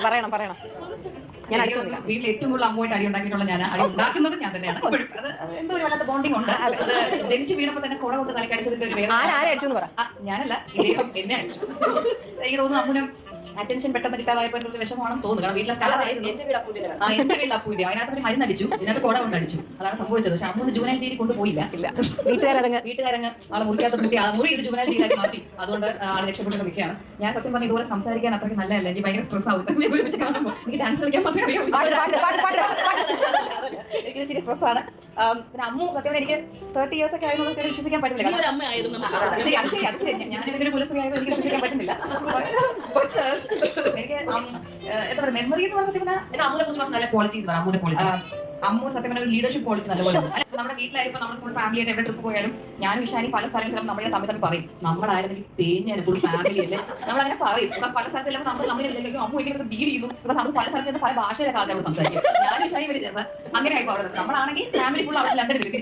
പറയണം പറയണം. ഞാൻ വീട്ടിൽ ഏറ്റവും കൂടുതൽ അമ്മയായിട്ട് അടി ഉണ്ടാക്കിയിട്ടുള്ള ഞാൻ അടി ഉണ്ടാക്കുന്നത് ഞാൻ തന്നെയാണ്. അത് എന്തോ ഒരു വല്ലാത്ത ബോണ്ടിങ് ഉണ്ട്. അത് ജനിച്ച് വീണപ്പോ തന്നെ കുട കൊണ്ട് തലക്കടിച്ചതിന്റെ ഒരു വേദന. ആരെ അടിച്ചു എന്ന് പറ. ഞാനല്ല, ഇദ്ദേഹം എന്നെ അടിച്ചു. എനിക്ക് തോന്നുന്നു അമ്മുനും അറ്റൻഷൻ പെട്ടെന്ന് കിട്ടാതായപ്പോ ഒരു വിഷമാണെന്ന് തോന്നുന്നു. കാരണം വീട്ടിലെ എന്റെ വീട്ടിൽ അപ്പൂല്ല, അതിനകത്ത് ഒരു മരുന്നടിച്ചു, ഇതിനകത്ത് കുട കൊണ്ടടിച്ചു. അതാണ് സംഭവിച്ചത്. പക്ഷെ അമ്മൂന് ജൂനൽ ജയിലിൽ കൊണ്ടുപോയില്ല. വീട്ടുകാരങ്ങ് ആളെ മുറിക്കാത്ത മുറി ആ മുറി ഇത് ജൂനൽ ജയിലാക്കി മാറ്റി. അതുകൊണ്ട് ആൾ രക്ഷപ്പെട്ടു നിൽക്കുകയാണ്. ഞാൻ സത്യം പറഞ്ഞ ഇതുപോലെ സംസാരിക്കാൻ അത്രയ്ക്ക് നല്ലതല്ല. എനിക്ക് ഭയങ്കര സ്ട്രെസ് ആവും. കാണുമ്പോൾ എനിക്ക് ഡാൻസ് കളിക്കാൻ മാത്രമേ അറിയാം. എനിക്ക് ഇത്തിരി സ്ട്രെസ് ആണ്. പിന്നെ അമ്മു സത്യം എനിക്ക് 30 years ഒക്കെ ആയിരുന്നു വിശ്വസിക്കാൻ പറ്റുന്നില്ല. ഞാൻ ഒരു പുലസ്ത്രീ ആയത് എനിക്ക് വിശ്വസിക്കാൻ പറ്റുന്നില്ല. എനിക്ക് എന്താ പറയുക, മെമ്മറി എന്ന് പറഞ്ഞാൽ അമ്മുനെ കുറിച്ച് കുറച്ച് നല്ല ക്വാളിറ്റീസ് പറയാം. അമ്മുന്റെ ക്വാളിറ്റീസ്, അമ്മു സത്യം പറഞ്ഞ ഒരു ലീഡർഷിപ്പ് ക്വാളിറ്റി നല്ലപോലെ. നമ്മുടെ വീട്ടിലായിരിക്കും നമ്മൾ ഫുൾ ഫാമിലി ആയിട്ട് എവിടെ ട്രിപ്പ് പോയാലും ഞാനും വിശാനി പല സ്ഥലങ്ങളും നമ്മളെ തമ്മിൽ പറയും, നമ്മളായിരുന്നു തേഞ്ഞാലും ഫുൾ ഫാമിലി അല്ലേ, നമ്മളങ്ങനെ പറയും. പല സ്ഥലത്തിലും നമ്മൾ തമ്മിൽ അമ്മു എനിക്ക് ഡീൽ ചെയ്യുന്നു. നമ്മൾ പല സ്ഥലത്ത് പല ഭാഷയിലൊക്കെ ആൾക്കാരോട് സംസാരിക്കും. ഞാനും വിശാനി വരെ ചേർന്ന് അങ്ങനെ ആയി പറയുന്നത്. നമ്മളാണെങ്കിൽ ഫാമിലി ഫുൾ അവിടെ ലണ്ടനിൽ തിരിച്ചു